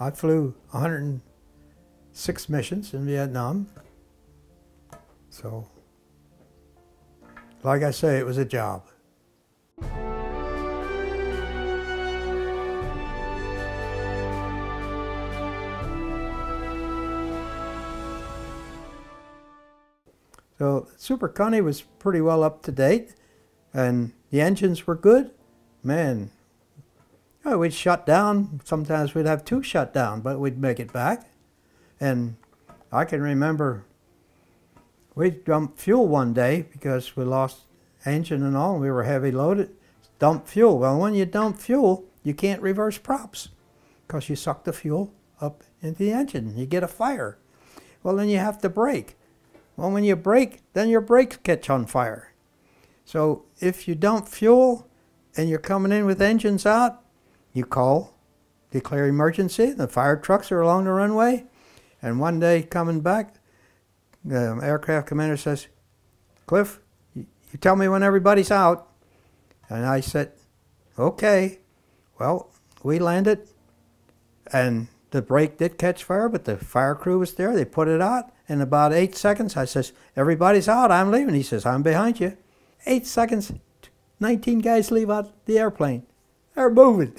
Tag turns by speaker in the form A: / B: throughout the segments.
A: I flew 106 missions in Vietnam. So, like I say, it was a job. So Super Connie was pretty well up to date, and the engines were good. Man, we'd shut down. Sometimes we'd have 2 shut down, but we'd make it back. And I can remember we dumped fuel one day because we lost engine and all. We were heavy loaded. Dump fuel. Well, when you dump fuel, you can't reverse props because you suck the fuel up into the engine. You get a fire. Well, then you have to brake. Well, when you brake, then your brakes catch on fire. So if you dump fuel and you're coming in with engines out, you call, declare emergency. The fire trucks are along the runway. And one day coming back, the aircraft commander says, "Cliff, you tell me when everybody's out." And I said, "Okay." Well, we landed, and the brake did catch fire, but the fire crew was there. They put it out. In about 8 seconds, I says, "Everybody's out, I'm leaving." He says, "I'm behind you." 8 seconds, 19 guys leave out the airplane. They're moving.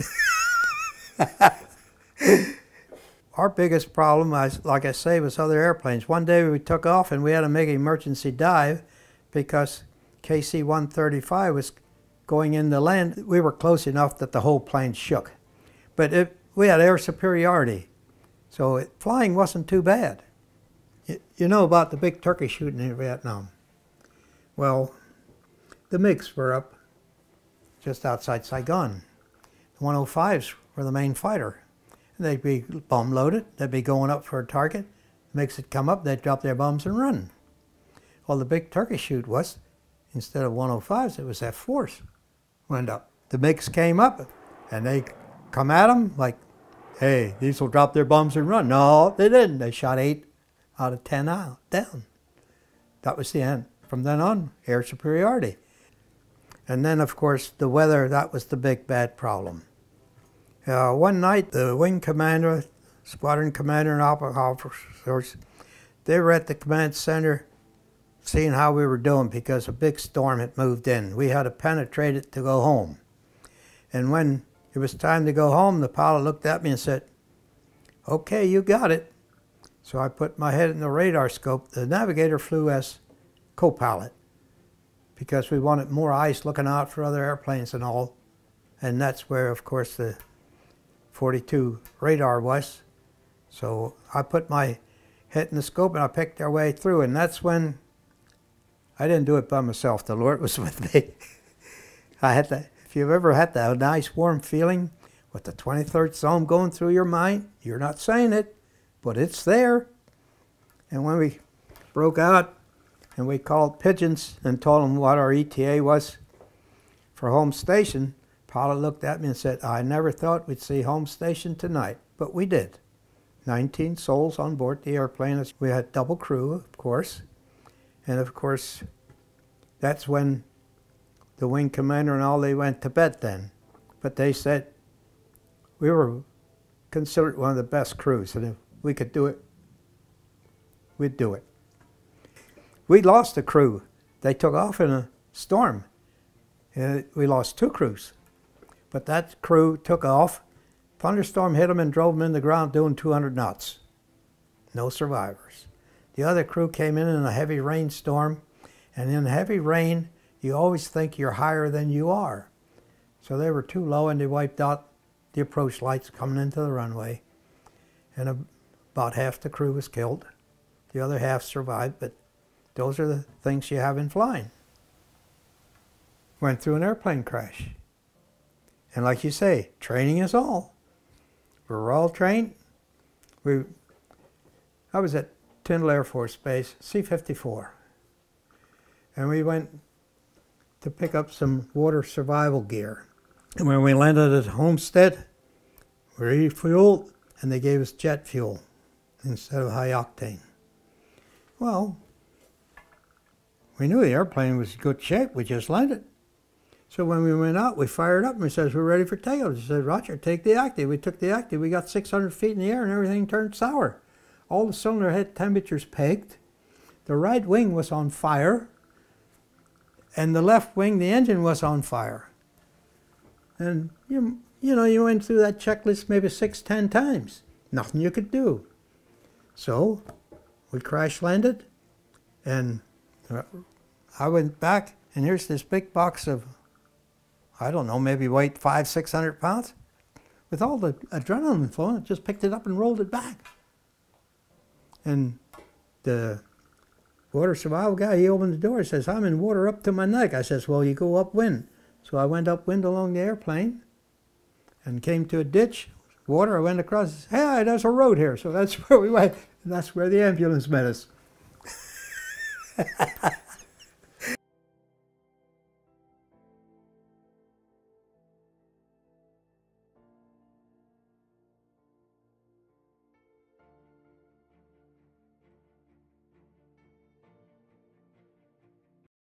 A: Our biggest problem, like I say, was other airplanes. One day we took off and we had to make an emergency dive because KC-135 was going in to land. We were close enough that the whole plane shook. But we had air superiority, so flying wasn't too bad. You know about the big turkey shooting in Vietnam. Well, the MiGs were up just outside Saigon. The 105s were the main fighter. They'd be bomb loaded. They'd be going up for a target. MiGs would come up, they'd drop their bombs and run. Well, the big turkey shoot was, instead of 105s, it was F4s went up. The MiGs came up, and they come at them like, "Hey, these will drop their bombs and run." No, they didn't. They shot 8 out of 10 out, down. That was the end. From then on, air superiority. And then, of course, the weather, that was the big bad problem. One night, the wing commander, squadron commander, and officers, they were at the command center seeing how we were doing because a big storm had moved in. We had to penetrate it to go home. And when it was time to go home, the pilot looked at me and said, "Okay, you got it." So I put my head in the radar scope. The navigator flew as co-pilot because we wanted more eyes looking out for other airplanes and all. And that's where, of course, the 42 radar was. So I put my head in the scope and I picked our way through. And that's when I didn't do it by myself. The Lord was with me. I had that. If you've ever had that nice warm feeling with the 23rd zone going through your mind, you're not saying it, but it's there. And when we broke out and we called pigeons and told them what our ETA was for home station, pilot looked at me and said, "I never thought we'd see home station tonight," but we did. 19 souls on board the airplane. We had double crew, of course. And of course, that's when the wing commander and all, they went to bed then. But they said we were considered one of the best crews, and if we could do it, we'd do it. We lost a crew. They took off in a storm. And we lost 2 crews. But that crew took off. Thunderstorm hit them and drove them in the ground doing 200 knots. No survivors. The other crew came in a heavy rainstorm. And in heavy rain, you always think you're higher than you are. So they were too low and they wiped out the approach lights coming into the runway. And about half the crew was killed. The other half survived, but those are the things you have in flying. Went through an airplane crash. And like you say, training is all. We're all trained. I was at Tyndall Air Force Base, C-54. And we went to pick up some water survival gear. And when we landed at Homestead, we refueled, and they gave us jet fuel instead of high octane. Well, we knew the airplane was in good shape. We just landed. So when we went out, we fired up and we says, we're ready for takeoff. He said, Roger, take the active. We took the active. We got 600 feet in the air and everything turned sour. All the cylinder head temperatures peaked. The right wing was on fire. And the left wing, the engine was on fire. And you know, you went through that checklist maybe 6, 10 times. Nothing you could do. So we crash landed and I went back and here's this big box of, I don't know, maybe weighed 500, 600 pounds. With all the adrenaline flowing, I just picked it up and rolled it back. And the water survival guy, he opened the door, he says, I'm in water up to my neck. I says, well, you go upwind. So I went upwind along the airplane and came to a ditch, water, I went across, hey, there's a road here. So that's where we went, and that's where the ambulance met us.